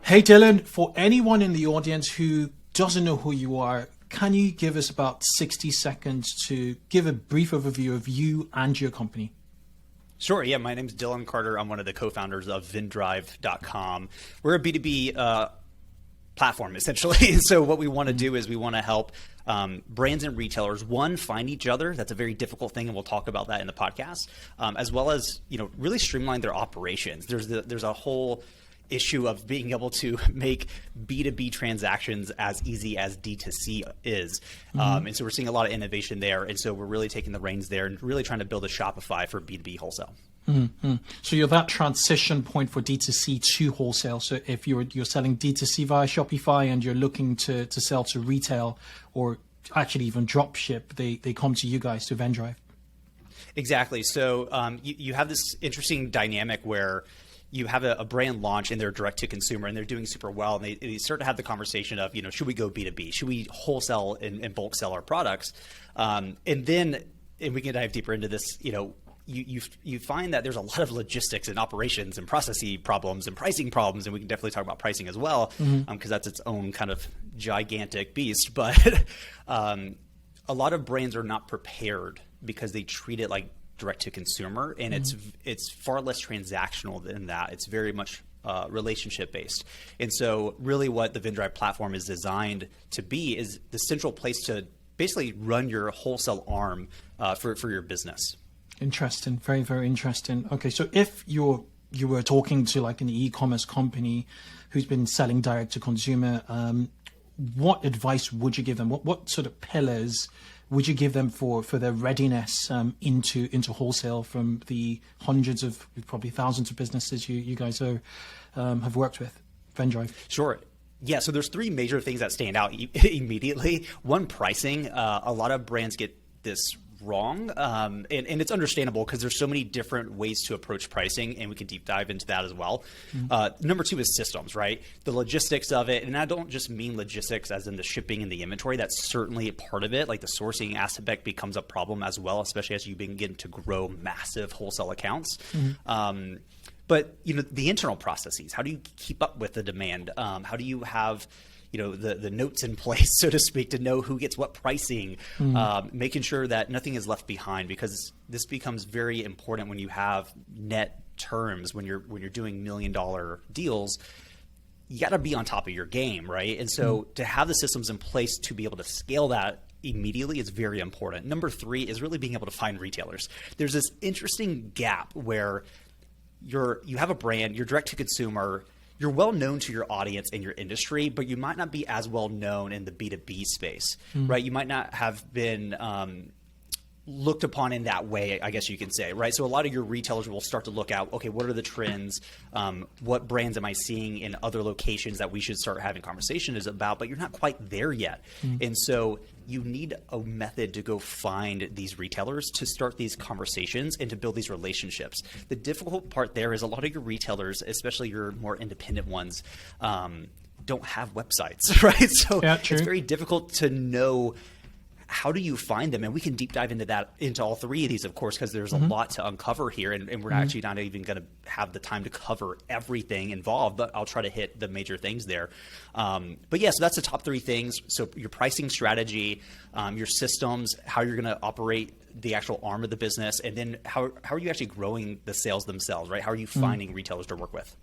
Hey, Dillon, for anyone in the audience who doesn't know who you are, can you give us about 60 seconds to give a brief overview of you and your company? Sure. Yeah, my name is Dillon Carter. I'm one of the co-founders of Vendrive.com. We're a B2B platform, essentially. So what we want to do is we want to help brands and retailers, one, find each other. That's a very difficult thing, and we'll talk about that in the podcast, as well as really streamline their operations. There's a whole issue of being able to make B2B transactions as easy as D2C is. And so we're seeing a lot of innovation there. And so we're really taking the reins there and really trying to build a Shopify for B2B wholesale. So you're that transition point for D2C to wholesale. So if you're selling D2C via Shopify and you're looking to sell to retail or actually even drop ship, they come to you guys, to Vendrive. Exactly. So you have this interesting dynamic where you have a brand launch and they're direct to consumer and they're doing super well. And they start to have the conversation of, should we go B2B? Should we wholesale and bulk sell our products? And we can dive deeper into this, you find that there's a lot of logistics and operations and processing problems and pricing problems. And we can definitely talk about pricing as well, because that's its own kind of gigantic beast. But a lot of brands are not prepared because they treat it like direct to consumer, and it's far less transactional than that. It's very much relationship based. And so really what the Vendrive platform is designed to be is the central place to basically run your wholesale arm for your business. Interesting. Very, very interesting. Okay. So if you were talking to like an e-commerce company who's been selling direct to consumer, what advice would you give them? What sort of pillars would you give them for their readiness into wholesale from the hundreds of, probably thousands of businesses you guys have worked with, Vendrive? Sure. Yeah, so there's three major things that stand out immediately. One, pricing. A lot of brands get this wrong, and it's understandable because there's so many different ways to approach pricing, and we can deep dive into that as well. Number two is systems, right? The logistics of it, and I don't just mean logistics as in the shipping and the inventory. That's certainly a part of it. Like the sourcing aspect becomes a problem as well, especially as you begin to grow massive wholesale accounts. But the internal processes, how do you keep up with the demand? How do you have the notes in place, so to speak, to know who gets what pricing, making sure that nothing is left behind, because this becomes very important when you have net terms, when you're doing $1 million deals. You got to be on top of your game, right? And so to have the systems in place to be able to scale that immediately is very important. Number three is really being able to find retailers. There's this interesting gap where you have a brand, you're direct to consumer, you're well known to your audience and your industry, but you might not be as well known in the B2B space, right? You might not have been looked upon in that way, I guess you can say, right? So a lot of your retailers will start to look out, okay, what are the trends? What brands am I seeing in other locations that we should start having conversations about? But you're not quite there yet. And so you need a method to go find these retailers, to start these conversations and to build these relationships. The difficult part there is a lot of your retailers, especially your more independent ones, don't have websites, right? So it's very difficult to know how do you find them? And we can deep dive into all three of these, of course, because there's a lot to uncover here, and we're actually not even going to have the time to cover everything involved, but I'll try to hit the major things there. But yeah, so that's the top three things. So your pricing strategy, your systems, how you're going to operate the actual arm of the business, and then how are you actually growing the sales themselves, right? How are you finding retailers to work with?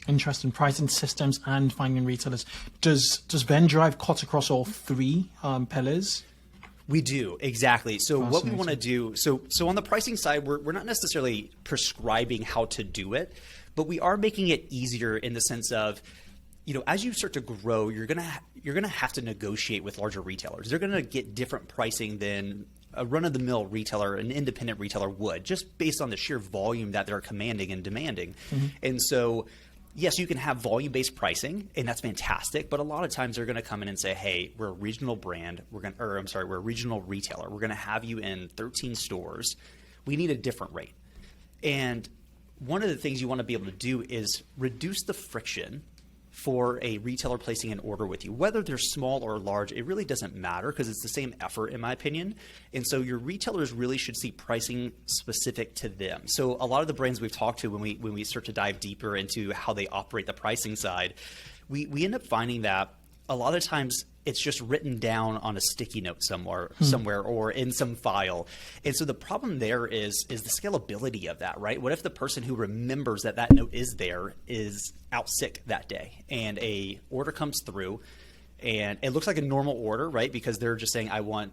Interesting. Pricing systems and finding retailers. Does Vendrive cut across all three pillars? We do, exactly. So what we want to do, so on the pricing side, we're not necessarily prescribing how to do it, but we are making it easier in the sense of, as you start to grow, you're gonna have to negotiate with larger retailers. They're gonna get different pricing than a run-of-the-mill retailer, an independent retailer would, just based on the sheer volume that they're commanding and demanding. And so yes, you can have volume-based pricing, and that's fantastic. But a lot of times they're going to come in and say, "Hey, we're a regional brand. We're a regional retailer. We're going to have you in 13 stores. We need a different rate." And one of the things you want to be able to do is reduce the friction for a retailer placing an order with you, whether they're small or large. It really doesn't matter because it's the same effort, in my opinion. And so your retailers really should see pricing specific to them. So a lot of the brands we've talked to, when we start to dive deeper into how they operate the pricing side, we end up finding that a lot of times it's just written down on a sticky note somewhere or in some file. And so the problem there is the scalability of that, right? What if the person who remembers that note is there is out sick that day and a order comes through and it looks like a normal order, right? Because they're just saying, I want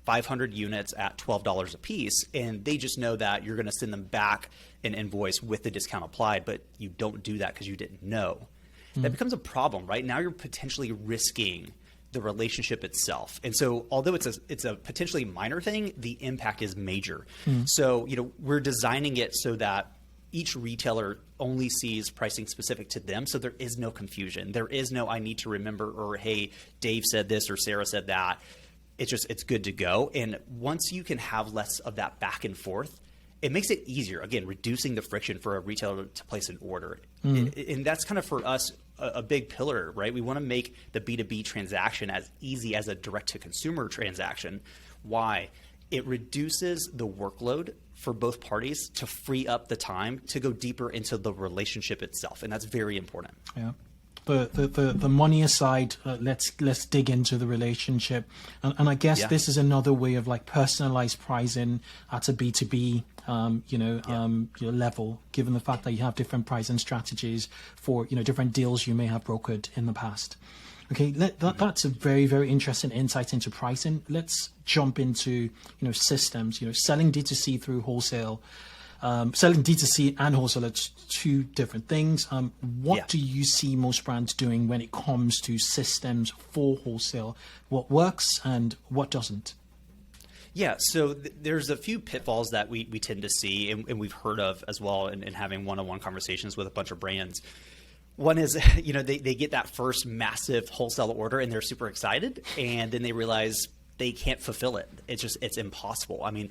500 units at $12 a piece. And they just know that you're going to send them back an invoice with the discount applied, but you don't do that because you didn't know. That becomes a problem, right? Now you're potentially risking the relationship itself. And so although it's a potentially minor thing, the impact is major. So, we're designing it so that each retailer only sees pricing specific to them. So there is no confusion. There is no, I need to remember, or, hey, Dave said this or Sarah said that. It's good to go. And once you can have less of that back and forth, it makes it easier, again, reducing the friction for a retailer to place an order. And that's kind of for us a big pillar, right? We want to make the B2B transaction as easy as a direct-to-consumer transaction. Why? It reduces the workload for both parties to free up the time to go deeper into the relationship itself. And that's very important. Yeah. The money aside, let's dig into the relationship, and I guess this is another way of like personalized pricing at a B2B level, given the fact that you have different pricing strategies for different deals you may have brokered in the past. Okay, that's a very, very interesting insight into pricing. Let's jump into systems. Selling D2C through wholesale. Selling D2C and wholesale are two different things. What do you see most brands doing when it comes to systems for wholesale? What works and what doesn't? Yeah, so there's a few pitfalls that we tend to see and we've heard of as well in having one-on-one conversations with a bunch of brands. One is, they get that first massive wholesale order and they're super excited, and then they realize they can't fulfill it. It's impossible. I mean,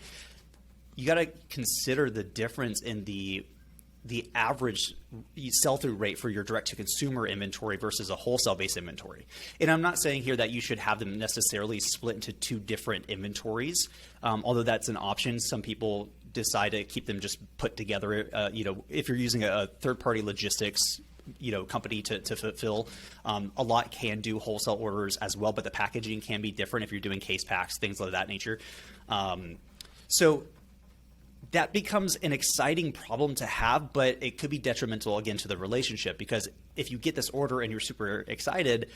you got to consider the difference in the average sell-through rate for your direct-to-consumer inventory versus a wholesale-based inventory. And I'm not saying here that you should have them necessarily split into two different inventories, although that's an option. Some people decide to keep them just put together. If you're using a third-party logistics company to fulfill, a lot can do wholesale orders as well, but the packaging can be different if you're doing case packs, things of that nature. So that becomes an exciting problem to have, but it could be detrimental again to the relationship, because if you get this order and you're super excited,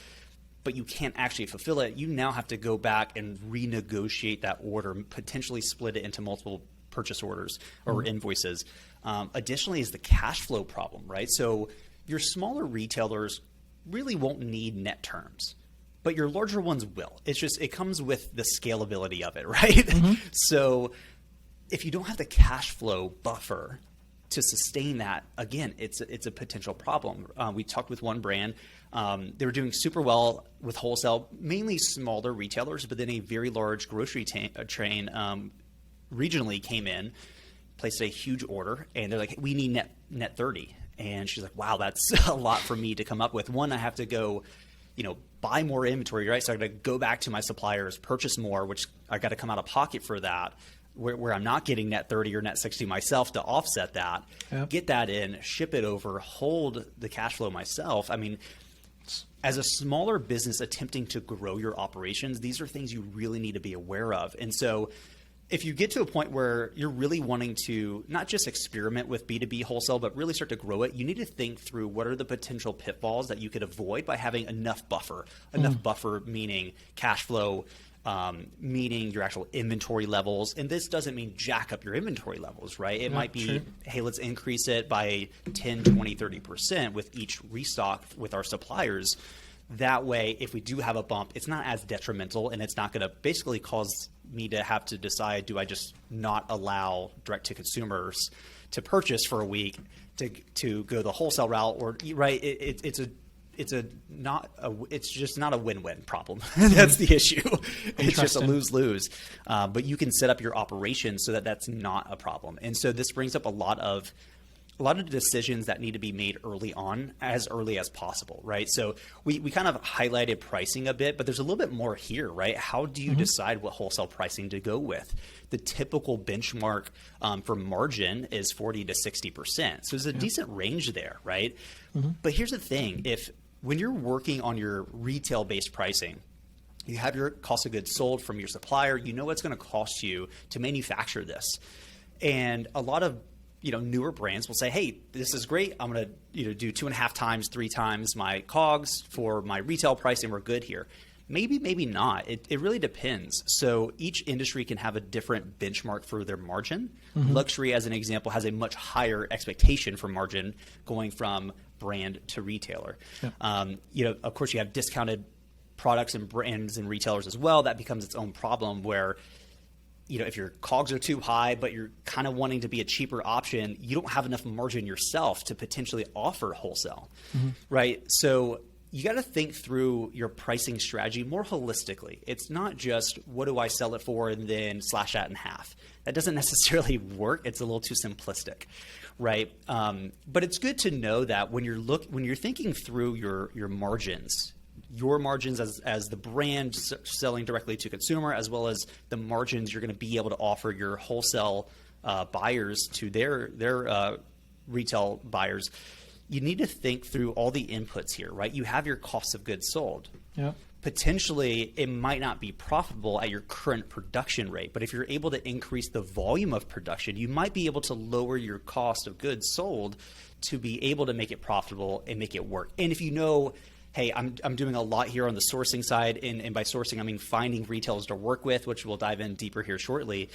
but you can't actually fulfill it, you now have to go back and renegotiate that order, potentially split it into multiple purchase orders or invoices. Additionally is the cash flow problem, right? So your smaller retailers really won't need net terms, but your larger ones will. It comes with the scalability of it, right? So if you don't have the cash flow buffer to sustain that, again, it's a potential problem. We talked with one brand. They were doing super well with wholesale, mainly smaller retailers, but then a very large grocery chain regionally came in, placed a huge order, and they're like, we need net 30. And she's like, wow, that's a lot for me to come up with. One, I have to go, buy more inventory, right? So I got to go back to my suppliers, purchase more, which I got to come out of pocket for that, where I'm not getting net 30 or net 60 myself to offset that, get that in, ship it over, hold the cash flow myself. I mean, as a smaller business attempting to grow your operations, these are things you really need to be aware of. And so if you get to a point where you're really wanting to not just experiment with B2B wholesale, but really start to grow it, you need to think through what are the potential pitfalls that you could avoid by having enough buffer. Enough buffer meaning cash flow, meaning your actual inventory levels. And this doesn't mean jack up your inventory levels, right? It might be, hey, let's increase it by 10, 20, 30% with each restock with our suppliers. That way, if we do have a bump, it's not as detrimental, and it's not going to basically cause me to have to decide, do I just not allow direct to consumers to purchase for a week to go the wholesale route, or right? It's just not a win-win problem. That's the issue. It's just a lose-lose. But you can set up your operation so that that's not a problem. And so this brings up a lot of decisions that need to be made early on, as early as possible, right? So we kind of highlighted pricing a bit, but there's a little bit more here, right? How do you decide what wholesale pricing to go with? The typical benchmark for margin is 40 to 60%. So there's a decent range there, right? But here's the thing. If when you're working on your retail-based pricing, you have your cost of goods sold from your supplier. You know what's going to cost you to manufacture this. And a lot of newer brands will say, hey, this is great. I'm going to do 2.5 times, 3 times my COGS for my retail price, and we're good here. Maybe, maybe not. It really depends. So each industry can have a different benchmark for their margin. Luxury, as an example, has a much higher expectation for margin going from brand to retailer. Of course, you have discounted products and brands and retailers as well. That becomes its own problem where if your COGS are too high, but you're kind of wanting to be a cheaper option, you don't have enough margin yourself to potentially offer wholesale, right? So you got to think through your pricing strategy more holistically. It's not just what do I sell it for and then slash that in half. That doesn't necessarily work. It's a little too simplistic, right? But it's good to know that when you're thinking through your margins as the brand selling directly to consumer, as well as the margins you're going to be able to offer your wholesale buyers to their retail buyers, you need to think through all the inputs here, right? You have your cost of goods sold. Yeah. Potentially, it might not be profitable at your current production rate, but if you're able to increase the volume of production, you might be able to lower your cost of goods sold to be able to make it profitable and make it work. And if hey, I'm doing a lot here on the sourcing side, and by sourcing, I mean finding retailers to work with, which we'll dive in deeper here shortly.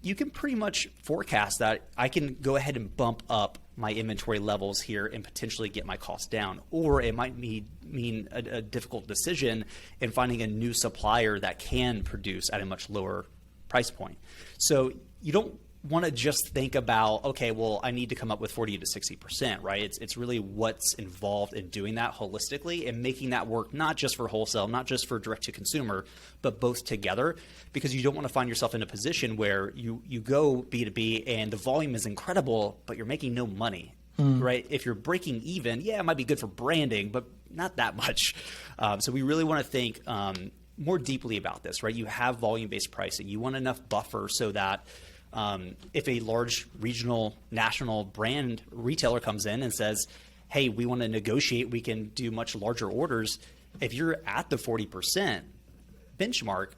You can pretty much forecast that I can go ahead and bump up my inventory levels here and potentially get my costs down. Or it might mean a difficult decision in finding a new supplier that can produce at a much lower price point. So you don't want to just think about, okay, well, I need to come up with 40 to 60%, right? It's really what's involved in doing that holistically and making that work, not just for wholesale, not just for direct to consumer, but both together, because you don't want to find yourself in a position where you go B2B and the volume is incredible, but you're making no money, right? If you're breaking even, yeah, it might be good for branding, but not that much. So we really want to think more deeply about this, right? You have volume-based pricing. You want enough buffer so that if a large regional, national brand retailer comes in and says, hey, we want to negotiate, we can do much larger orders. If you're at the 40% benchmark,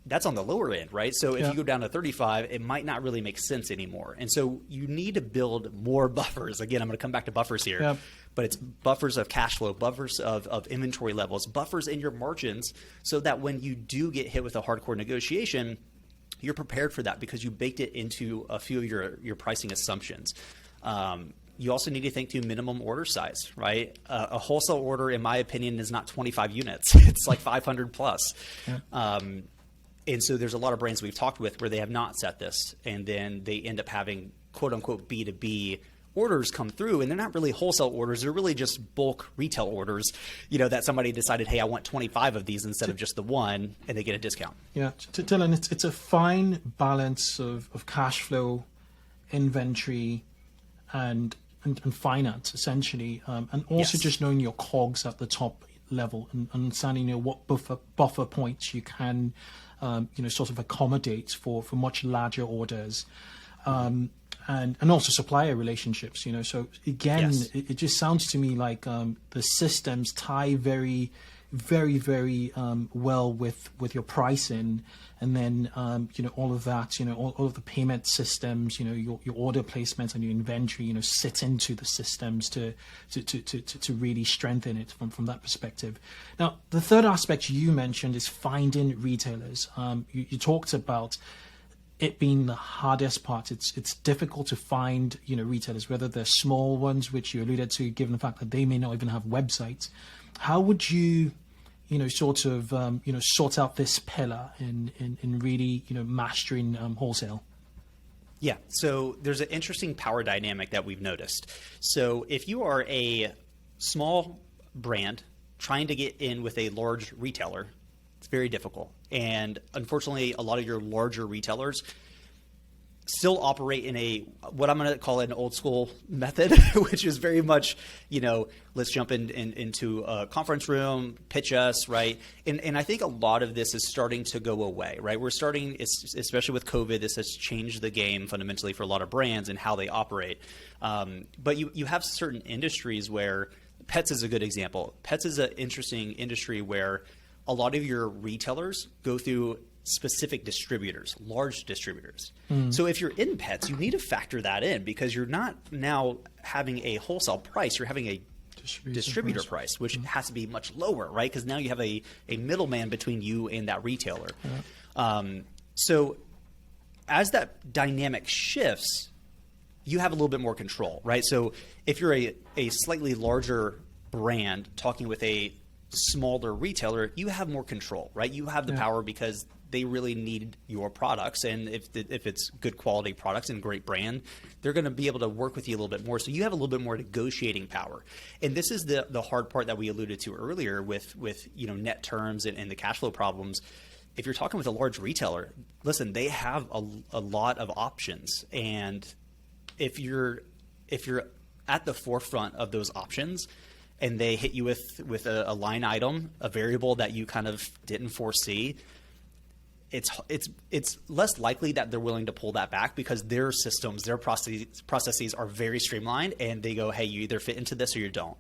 that's on the lower end, right? So if you go down to 35, it might not really make sense anymore. And so you need to build more buffers. Again, I'm going to come back to buffers here, but it's buffers of cash flow, buffers of inventory levels, buffers in your margins, so that when you do get hit with a hardcore negotiation, you're prepared for that because you baked it into a few of your pricing assumptions. You also need to think to minimum order size, right? A wholesale order, in my opinion, is not 25 units. It's like 500 plus. And so there's a lot of brands we've talked with where they have not set this, and then they end up having quote unquote B2B orders come through, and they're not really wholesale orders. They're really just bulk retail orders, that somebody decided, hey, I want 25 of these instead of just the one, and they get a discount. Yeah, Dillon, it's a fine balance of cash flow, inventory, and finance, essentially, and also just knowing your COGS at the top level and understanding what buffer points you can sort of accommodate for much larger orders. And also supplier relationships, So again, it just sounds to me like the systems tie very, very, very well with your pricing, and then all of that, all of the payment systems, your order placements and your inventory, sit into the systems to really strengthen it from that perspective. Now, the third aspect you mentioned is finding retailers. You talked about it being the hardest part. It's difficult to find retailers, whether they're small ones, which you alluded to, given the fact that they may not even have websites. How would you sort out this pillar in really mastering wholesale? Yeah, so there's an interesting power dynamic that we've noticed. So if you are a small brand trying to get in with a large retailer, it's very difficult. And unfortunately, a lot of your larger retailers still operate in what I'm going to call an old school method, which is very much, let's jump into a conference room, pitch us, right? And I think a lot of this is starting to go away, right? We're starting, especially with COVID, this has changed the game fundamentally for a lot of brands and how they operate. But you have certain industries where pets is a good example. Pets is an interesting industry where a lot of your retailers go through specific distributors, large distributors. So if you're in pets, you need to factor that in because you're not now having a wholesale price, you're having a distributor price, which has to be much lower, right? Because now you have a middleman between you and that retailer. So as that dynamic shifts, you have a little bit more control, right? So if you're a slightly larger brand talking with a smaller retailer, you have more control, right? You have the power because they really need your products, and if it's good quality products and great brand, they're going to be able to work with you a little bit more. So you have a little bit more negotiating power, and this is the hard part that we alluded to earlier with net terms and the cash flow problems. If you're talking with a large retailer, listen, they have a lot of options, and if you're at the forefront of those options and they hit you with a line item, a variable that you kind of didn't foresee, it's less likely that they're willing to pull that back because their systems, their processes are very streamlined, and they go, hey, you either fit into this or you don't.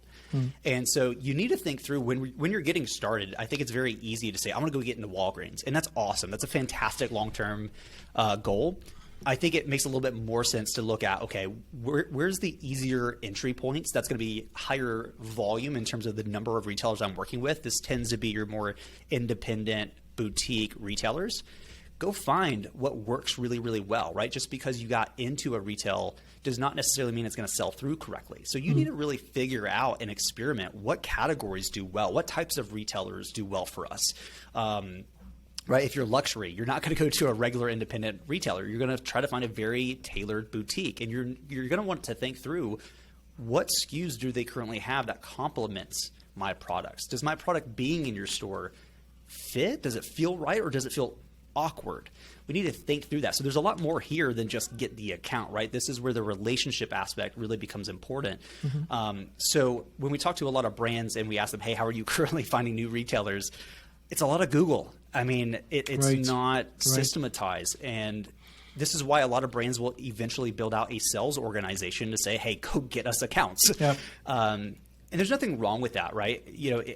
And so you need to think through when you're getting started. I think it's very easy to say, I'm going to go get into Walgreens, and that's awesome. That's a fantastic long-term goal. I think it makes a little bit more sense to look at, okay, where's the easier entry points that's going to be higher volume in terms of the number of retailers I'm working with. This tends to be your more independent boutique retailers. Go find what works really, really well, right? Just because you got into a retail does not necessarily mean it's going to sell through correctly. So you need to really figure out and experiment what categories do well, what types of retailers do well for us. Right? If you're luxury, you're not going to go to a regular independent retailer. You're going to try to find a very tailored boutique, and you're going to want to think through what SKUs do they currently have that complements my products. Does my product being in your store fit? Does it feel right, or does it feel awkward? We need to think through that. So there's a lot more here than just get the account, right? This is where the relationship aspect really becomes important. So when we talk to a lot of brands and we ask them, hey, how are you currently finding new retailers? It's a lot of Google. I mean, it's not systematized. And this is why a lot of brands will eventually build out a sales organization to say, hey, go get us accounts. And there's nothing wrong with that, right?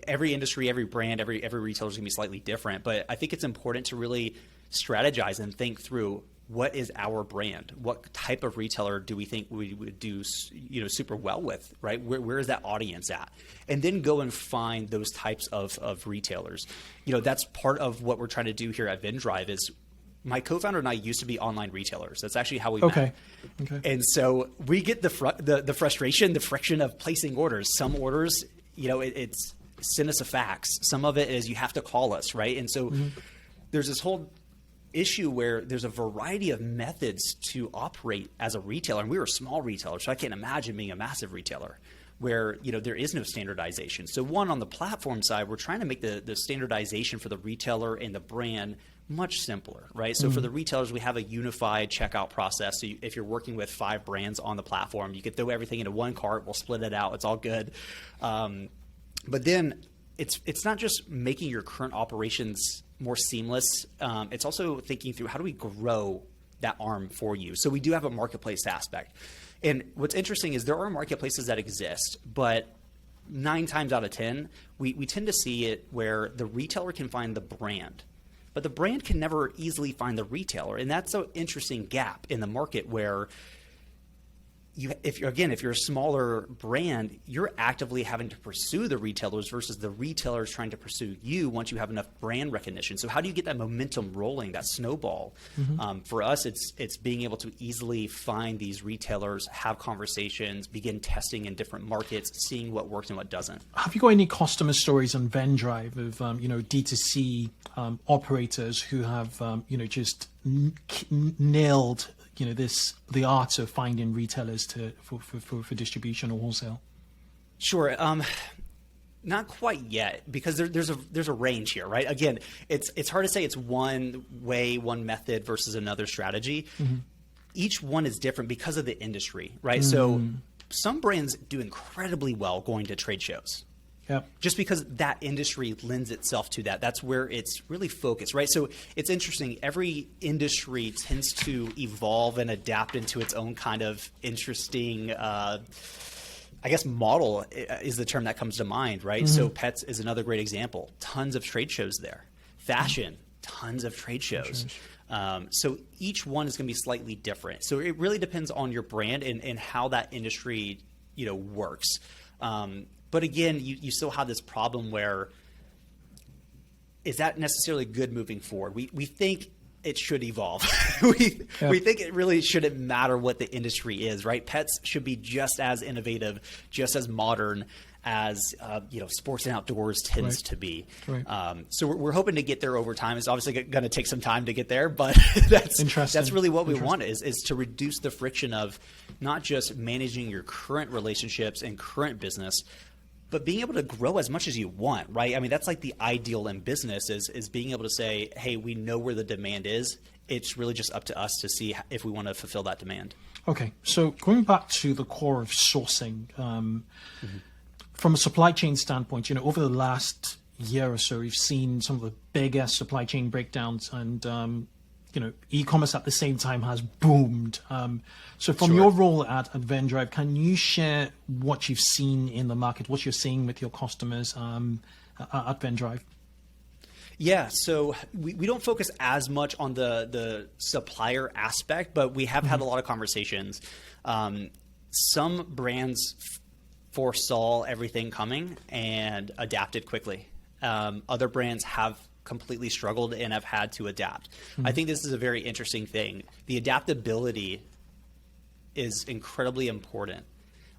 Every industry, every brand, every retailer is going to be slightly different. But I think it's important to really strategize and think through, what is our brand? What type of retailer do we think we would do super well with, right? Where is that audience at? And then go and find those types of retailers. That's part of what we're trying to do here at Vendrive is my co-founder and I used to be online retailers. That's actually how we met. Okay. And so we get the frustration, the friction of placing orders. Some orders, it's send us a fax. Some of it is you have to call us, right? And so there's this whole issue where there's a variety of methods to operate as a retailer. And we were a small retailer, so I can't imagine being a massive retailer where there is no standardization. So one, on the platform side, we're trying to make the standardization for the retailer and the brand much simpler, right? So for the retailers, we have a unified checkout process. So if you're working with 5 brands on the platform, you can throw everything into one cart. We'll split it out. It's all good. But then it's not just making your current operations more seamless. It's also thinking through, how do we grow that arm for you? So we do have a marketplace aspect. And what's interesting is there are marketplaces that exist, but 9 times out of 10, we tend to see it where the retailer can find the brand, but the brand can never easily find the retailer. And that's an interesting gap in the market where if you're a smaller brand, you're actively having to pursue the retailers versus the retailers trying to pursue you once you have enough brand recognition. So how do you get that momentum rolling, that snowball? For us, it's being able to easily find these retailers, have conversations, begin testing in different markets, seeing what works and what doesn't. Have you got any customer stories on Vendrive of D2C operators who have just nailed the art of finding retailers for distribution or wholesale? Sure. Not quite yet, because there's a range here, right? Again, it's hard to say it's one way, one method versus another strategy. Each one is different because of the industry, right? So some brands do incredibly well going to trade shows. Just because that industry lends itself to that. That's where it's really focused, right? So it's interesting. Every industry tends to evolve and adapt into its own kind of interesting I guess model is the term that comes to mind, right? Mm-hmm. So pets is another great example. Tons of trade shows there. Fashion, tons of trade shows. So each one is going to be slightly different. So it really depends on your brand and how that industry, works. But again, you still have this problem where, is that necessarily good moving forward? We think it should evolve. we think it really shouldn't matter what the industry is, right? Pets should be just as innovative, just as modern as sports and outdoors tends to be. Right. So we're hoping to get there over time. It's obviously going to take some time to get there, but that's really what we want is to reduce the friction of not just managing your current relationships and current business, but being able to grow as much as you want, right? I mean, that's like the ideal in business is being able to say, hey, we know where the demand is. It's really just up to us to see if we want to fulfill that demand. Okay. So going back to the core of sourcing, from a supply chain standpoint, over the last year or so, we've seen some of the biggest supply chain breakdowns and, e-commerce at the same time has boomed. So from your role at Vendrive, can you share what you've seen in the market, what you're seeing with your customers at Vendrive? Yeah, so we don't focus as much on the supplier aspect, but we have had a lot of conversations. Some brands foresaw everything coming and adapted quickly. Other brands have completely struggled and have had to adapt. I think this is a very interesting thing. The adaptability is incredibly important,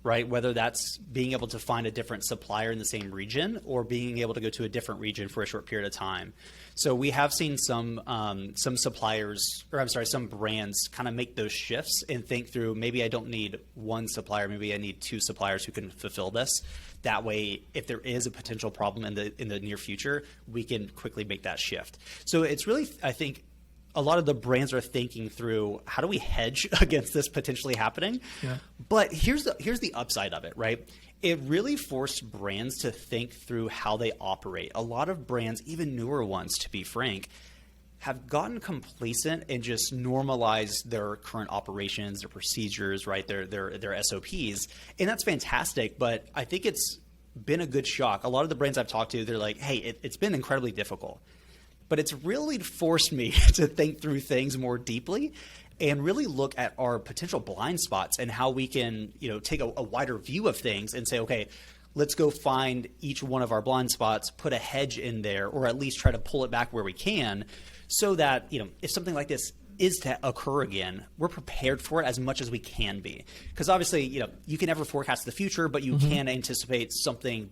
right? Whether that's being able to find a different supplier in the same region or being able to go to a different region for a short period of time. So we have seen some suppliers, or I'm sorry, some brands kind of make those shifts and think through, maybe I don't need one supplier, maybe I need two suppliers who can fulfill this. That way, if there is a potential problem in the near future, we can quickly make that shift. So it's really, I think, a lot of the brands are thinking through, how do we hedge against this potentially happening? Yeah. But here's the upside of it, right? It really forced brands to think through how they operate. A lot of brands, even newer ones, to be frank, have gotten complacent and just normalized their current operations, their procedures, right? Their SOPs. And that's fantastic, but I think it's been a good shock. A lot of the brands I've talked to, they're like, hey, it's been incredibly difficult. But it's really forced me to think through things more deeply and really look at our potential blind spots and how we can, take a wider view of things and say, okay, let's go find each one of our blind spots, put a hedge in there, or at least try to pull it back where we can so that, if something like this is to occur again, we're prepared for it as much as we can be. Because obviously, you can never forecast the future, but you can anticipate something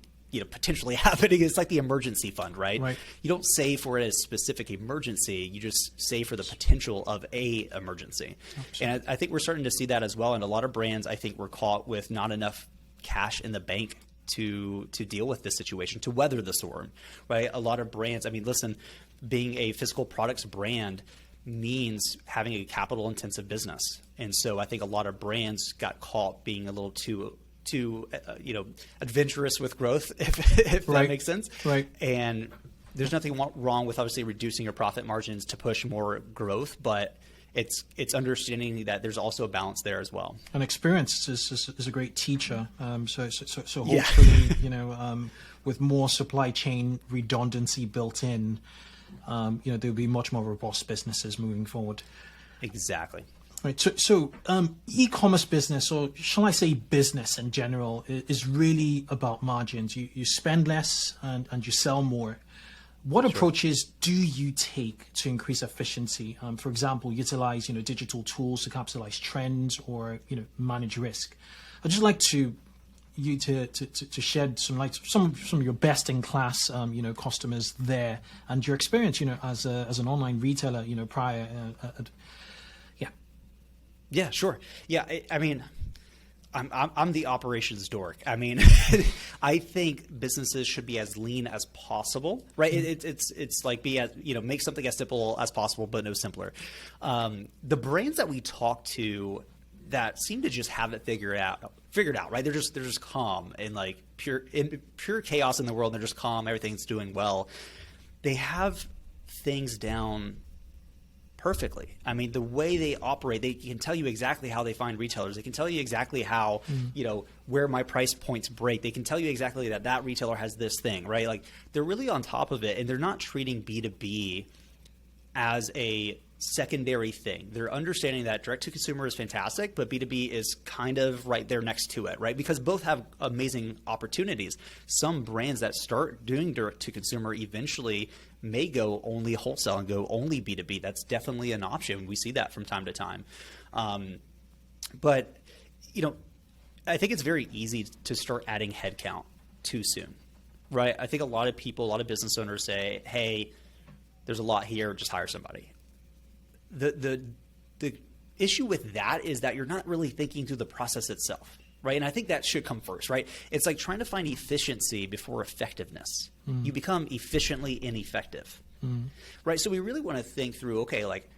potentially happening. It's like the emergency fund, right? You don't save for a specific emergency. You just save for the potential of a emergency. Absolutely. And I think we're starting to see that as well. And a lot of brands, I think, were caught with not enough cash in the bank to deal with this situation, to weather the storm, right? A lot of brands, I mean, listen, being a physical products brand means having a capital intensive business. And so I think a lot of brands got caught being a little too adventurous with growth, if that makes sense. Right. And there's nothing wrong with obviously reducing your profit margins to push more growth, but it's understanding that there's also a balance there as well. And experience is a great teacher. So hopefully, with more supply chain redundancy built in, there'll be much more robust businesses moving forward. Exactly. Right. So e-commerce business, or shall I say business in general, is really about margins. You spend less and you sell more. What approaches do you take to increase efficiency? For example, utilize digital tools to capitalize trends or manage risk. I'd just like to shed some light, some of your best in class customers there and your experience as an online retailer prior. Yeah, sure. Yeah, I mean, I'm the operations dork. I mean, I think businesses should be as lean as possible, right? It's like make something as simple as possible, but no simpler. The brands that we talk to that seem to just have it figured out, right? They're just calm and like pure chaos in the world. They're just calm. Everything's doing well. They have things down perfectly. I mean, the way they operate, they can tell you exactly how they find retailers. They can tell you exactly how, where my price points break. They can tell you exactly that retailer has this thing, right? Like, they're really on top of it, and they're not treating B2B as a secondary thing. They're understanding that direct to consumer is fantastic, but B2B is kind of right there next to it, right? Because both have amazing opportunities. Some brands that start doing direct to consumer eventually may go only wholesale and go only B2B. That's definitely an option. We see that from time to time. But, I think it's very easy to start adding headcount too soon, right? I think a lot of people, a lot of business owners say, hey, there's a lot here, just hire somebody. The issue with that is that you're not really thinking through the process itself, right? And I think that should come first, right? It's like trying to find efficiency before effectiveness. You become efficiently ineffective, right? So we really want to think through, okay, like,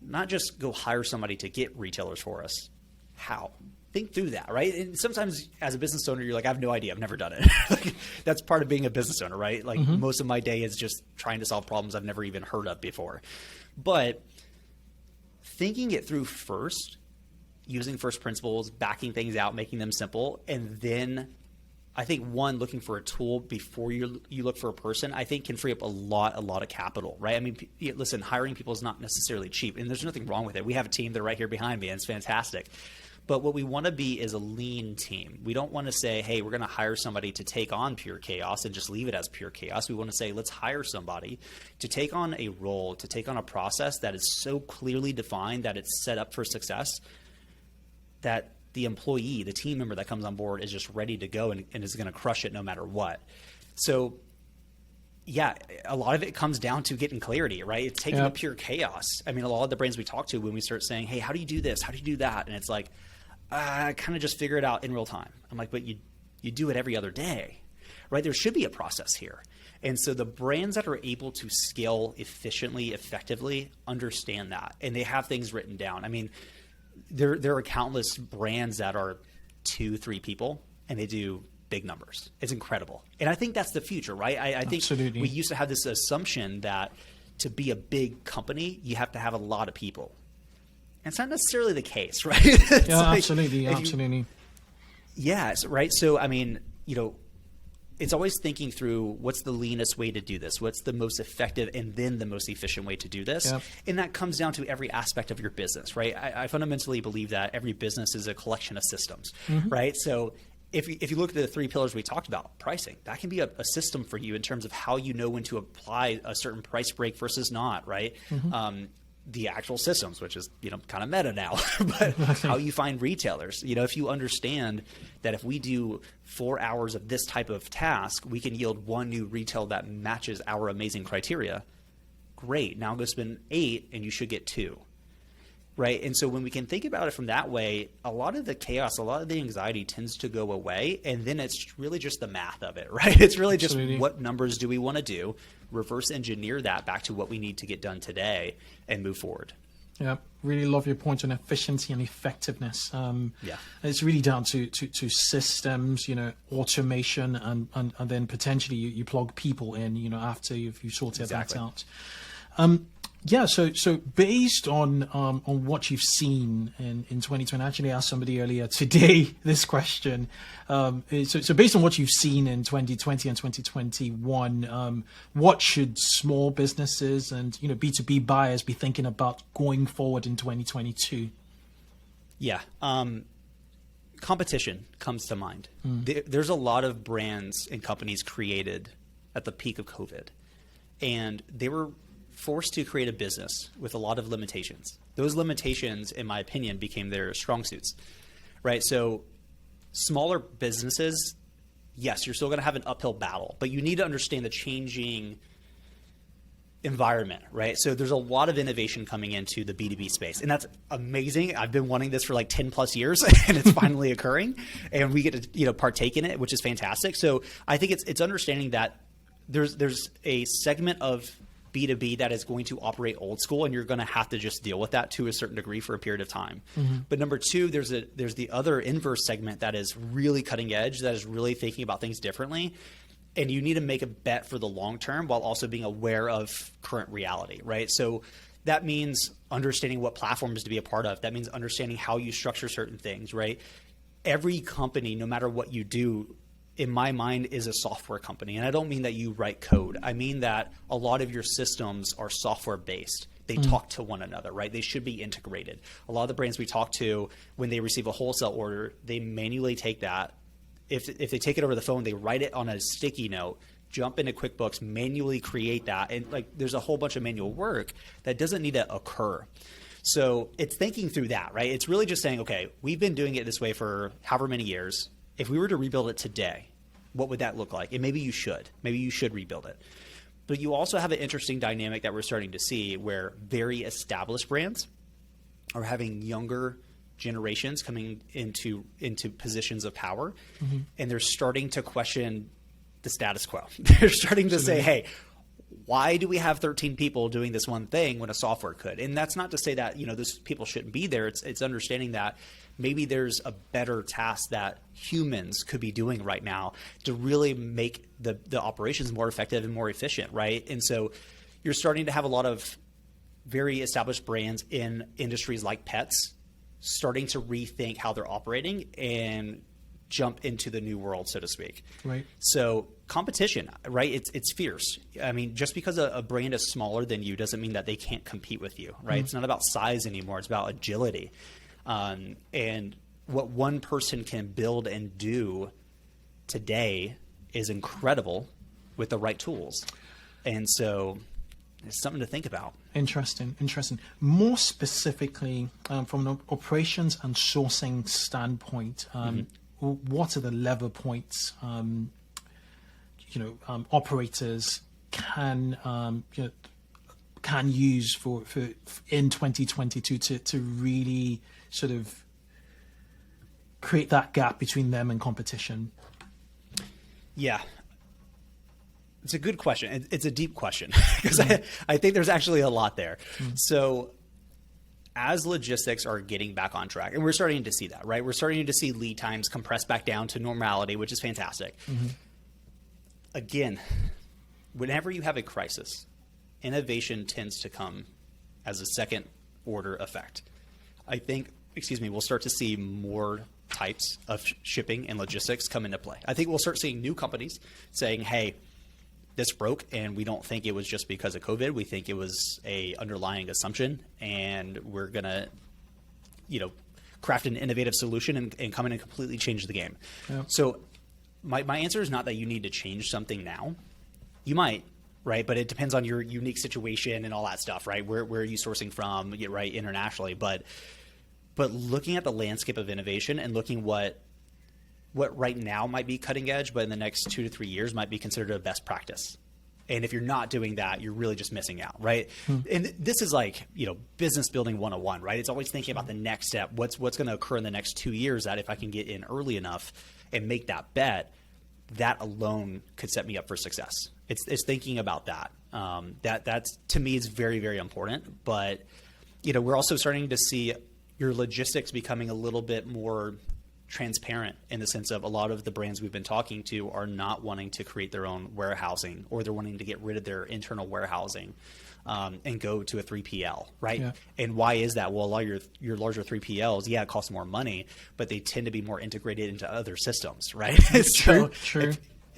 not just go hire somebody to get retailers for us. How? Think through that, right? And sometimes as a business owner, you're like, I have no idea. I've never done it. Like, that's part of being a business owner, right? Like, most of my day is just trying to solve problems I've never even heard of before. But thinking it through first, using first principles, backing things out, making them simple, and then I think looking for a tool before you look for a person, I think can free up a lot of capital, right? I mean, listen, hiring people is not necessarily cheap, and there's nothing wrong with it. We have a team, they're right here behind me, and it's fantastic. But what we want to be is a lean team. We don't want to say, hey, we're going to hire somebody to take on pure chaos and just leave it as pure chaos. We want to say, let's hire somebody to take on a role, to take on a process that is so clearly defined that it's set up for success, that the employee, the team member that comes on board is just ready to go and is going to crush it no matter what. So yeah, a lot of it comes down to getting clarity, right? It's taking the pure chaos. I mean, a lot of the brands we talk to, when we start saying, hey, how do you do this? How do you do that? And it's like, I kind of just figure it out in real time. I'm like, but you do it every other day, right? There should be a process here. And so the brands that are able to scale efficiently, effectively, understand that. And they have things written down. I mean, there are countless brands that are 2-3 people and they do big numbers. It's incredible. And I think that's the future, right? I think we used to have this assumption that to be a big company, you have to have a lot of people. And it's not necessarily the case, right? Yeah, like, absolutely. Yes, right? So, I mean, it's always thinking through what's the leanest way to do this, what's the most effective and then the most efficient way to do this. Yep. And that comes down to every aspect of your business, right? I fundamentally believe that every business is a collection of systems, right? So if you look at the 3 pillars we talked about, pricing, that can be a system for you in terms of how you know when to apply a certain price break versus not, right? The actual systems, which is, kind of meta now, but how you find retailers. If you understand that if we do 4 hours of this type of task, we can yield 1 new retail that matches our amazing criteria. Great. Now go spend 8 and you should get 2. Right. And so when we can think about it from that way, a lot of the chaos, a lot of the anxiety tends to go away. And then it's really just the math of it, right? It's really just what numbers do we want to do, reverse engineer that back to what we need to get done today and move forward. Yeah, really love your point on efficiency and effectiveness. It's really down to systems, automation, and then potentially you plug people in, after you've sorted that out. So based on what you've seen in 2020, I actually asked somebody earlier today this question. So based on what you've seen in 2020 and 2021, what should small businesses and B2B buyers be thinking about going forward in 2022? Yeah, competition comes to mind. There's a lot of brands and companies created at the peak of COVID, and they were forced to create a business with a lot of limitations. Those limitations, in my opinion, became their strong suits, right? So smaller businesses, yes, you're still going to have an uphill battle, but you need to understand the changing environment, right? So there's a lot of innovation coming into the B2B space, and that's amazing. I've been wanting this for like 10 plus years and it's finally occurring, and we get to partake in it, which is fantastic. So I think it's understanding that there's a segment of B2B that is going to operate old school, and you're going to have to just deal with that to a certain degree for a period of time. But number 2, there's the other inverse segment that is really cutting edge, that is really thinking about things differently. And you need to make a bet for the long term while also being aware of current reality, right? So That means understanding what platforms to be a part of. That means understanding how you structure certain things, right? Every company, no matter what you do, in my mind, is a software company. And I don't mean that you write code. I mean that a lot of your systems are software based. They talk to one another, right? They should be integrated. A lot of the brands we talk to, when they receive a wholesale order, they manually take that. If they take it over the phone, they write it on a sticky note, jump into QuickBooks, manually create that. And like, there's a whole bunch of manual work that doesn't need to occur. So it's thinking through that, right? It's really just saying, okay, we've been doing it this way for however many years. If we were to rebuild it today, what would that look like? And maybe you should rebuild it. But you also have an interesting dynamic that we're starting to see where very established brands are having younger generations coming into positions of power, and they're starting to question the status quo. They're starting to say, hey, why do we have 13 people doing this one thing when a software could? And that's not to say that, those people shouldn't be there. It's understanding that maybe there's a better task that humans could be doing right now to really make the operations more effective and more efficient, right? And so you're starting to have a lot of very established brands in industries like pets starting to rethink how they're operating and jump into the new world, so to speak. Right. So competition, right? It's fierce. I mean, just because a brand is smaller than you doesn't mean that they can't compete with you, right? It's not about size anymore. It's about agility. And what one person can build and do today is incredible with the right tools. And so it's something to think about. Interesting. More specifically, from an operations and sourcing standpoint, what are the lever points operators can use for in 2022 to really sort of create that gap between them and competition? Yeah. It's a good question. It's a deep question because I think there's actually a lot there. So as logistics are getting back on track, and we're starting to see that, right? We're starting to see lead times compress back down to normality, which is fantastic. Again, whenever you have a crisis, innovation tends to come as a second order effect. I think, we'll start to see more types of shipping and logistics come into play. I think we'll start seeing new companies saying, hey, this broke and we don't think it was just because of COVID. We think it was a underlying assumption, and we're going to, craft an innovative solution and come in and completely change the game. Yeah. So my answer is not that you need to change something now. You might, right? But it depends on your unique situation and all that stuff, right? Where are you sourcing from, right, internationally? But looking at the landscape of innovation and looking what right now might be cutting edge, but in the next 2 to 3 years might be considered a best practice. And if you're not doing that, you're really just missing out, right? And this is like, business building 101, right? It's always thinking about the next step. What's going to occur in the next 2 years that if I can get in early enough and make that bet, that alone could set me up for success. It's thinking about that. That's to me is very, very important. But, we're also starting to see your logistics becoming a little bit more transparent in the sense of a lot of the brands we've been talking to are not wanting to create their own warehousing, or they're wanting to get rid of their internal warehousing and go to a 3PL, right? Yeah. And why is that? Well, a lot of your larger 3PLs, it costs more money, but they tend to be more integrated into other systems, right? True.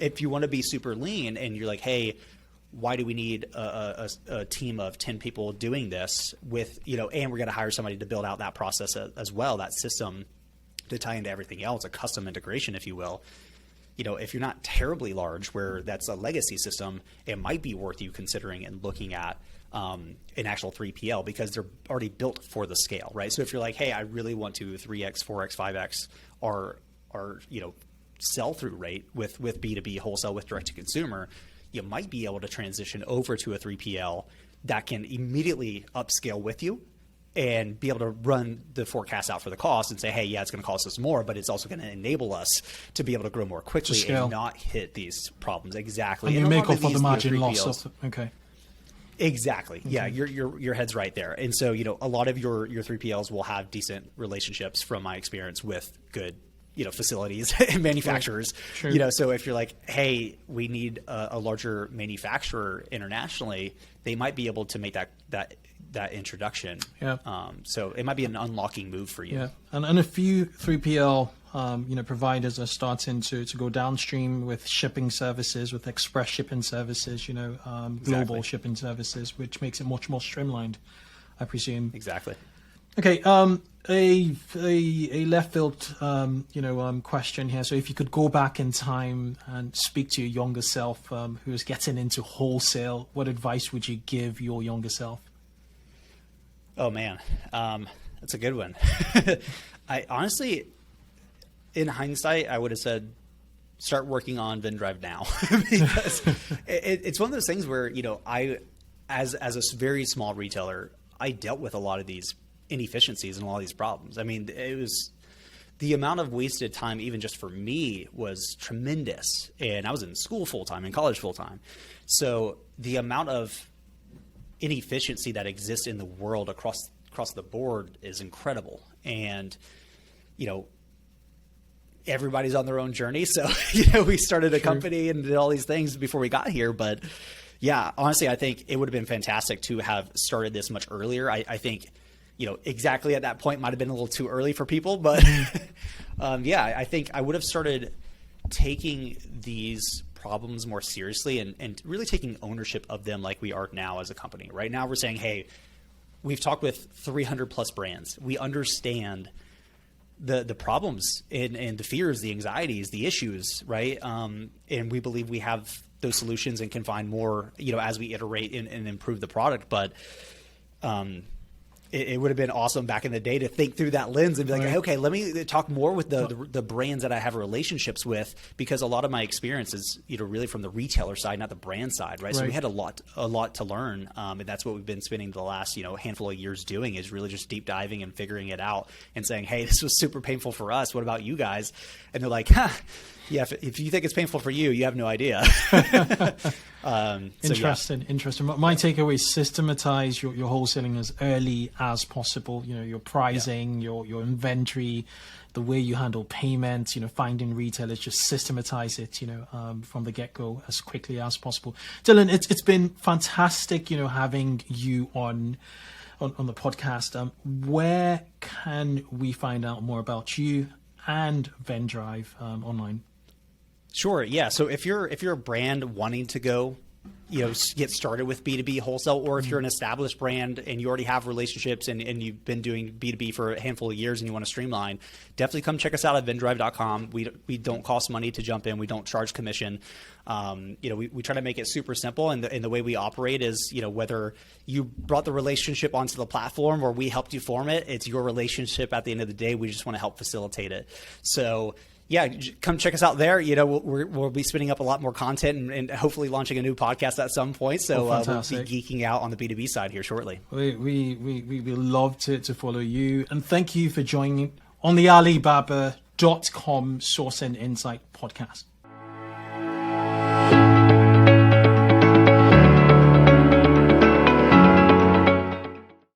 If you want to be super lean and you're like, hey, why do we need a team of 10 people doing this with, and we're going to hire somebody to build out that process as well, that system to tie into everything else, a custom integration, if you will. If you're not terribly large where that's a legacy system, it might be worth you considering and looking at an actual 3PL because they're already built for the scale, right? So if you're like, hey, I really want to 3X, 4X, 5X our sell-through rate with B2B wholesale with direct-to-consumer, you might be able to transition over to a 3PL that can immediately upscale with you and be able to run the forecast out for the cost and say, hey, it's going to cost us more, but it's also going to enable us to be able to grow more quickly and not hit these problems. Exactly. And you make up for the margin loss. Okay. Exactly. Yeah, your head's right there. And so, a lot of your 3PLs will have decent relationships from my experience with good, facilities and manufacturers. Right. So if you're like, hey, we need a larger manufacturer internationally, they might be able to make that that introduction. Yeah. So it might be an unlocking move for you. Yeah, and a few 3PL providers are starting to go downstream with shipping services, with express shipping services, global shipping services, which makes it much more streamlined, I presume. Exactly. Okay, a left field, question here. So if you could go back in time and speak to your younger self who is getting into wholesale, what advice would you give your younger self? Oh man, that's a good one. I honestly, in hindsight, I would have said, start working on Vendrive now, because it's one of those things where, I, as a very small retailer, I dealt with a lot of these inefficiencies and all these problems. I mean, it was the amount of wasted time, even just for me, was tremendous. And I was in school full time, in college full time. So the amount of inefficiency that exists in the world across the board is incredible. And, everybody's on their own journey. So, we started a company and did all these things before we got here. But yeah, honestly, I think it would have been fantastic to have started this much earlier. I think, exactly at that point might have been a little too early for people, but I think I would have started taking these problems more seriously and really taking ownership of them like we are now as a company. Right now we're saying, hey, we've talked with 300 plus brands. We understand the problems and the fears, the anxieties, the issues, right? And we believe we have those solutions and can find more, as we iterate and improve the product. But it would have been awesome back in the day to think through that lens and be like, hey, okay, let me talk more with the brands that I have relationships with, because a lot of my experience is, really from the retailer side, not the brand side, right? So we had a lot to learn, and that's what we've been spending the last, handful of years doing, is really just deep diving and figuring it out and saying, hey, this was super painful for us. What about you guys? And they're like, yeah, if you think it's painful for you, you have no idea. Interesting. My takeaway is systematize your wholesaling as early as possible. Your pricing, your inventory, the way you handle payments, finding retailers, just systematize it, from the get-go as quickly as possible. Dillon, it's been fantastic, having you on the podcast. Where can we find out more about you and Vendrive online? Sure. Yeah. So if you're a brand wanting to go, get started with B2B wholesale, or if you're an established brand and you already have relationships and you've been doing B2B for a handful of years and you want to streamline, definitely come check us out at Vendrive.com. We don't cost money to jump in. We don't charge commission. We try to make it super simple. And the way we operate is, whether you brought the relationship onto the platform or we helped you form it, it's your relationship at the end of the day. We just want to help facilitate it. So yeah, come check us out there. We'll be spinning up a lot more content and hopefully launching a new podcast at some point. So we'll be geeking out on the B2B side here shortly. We love to follow you. And thank you for joining on the Alibaba.com Source and Insight podcast.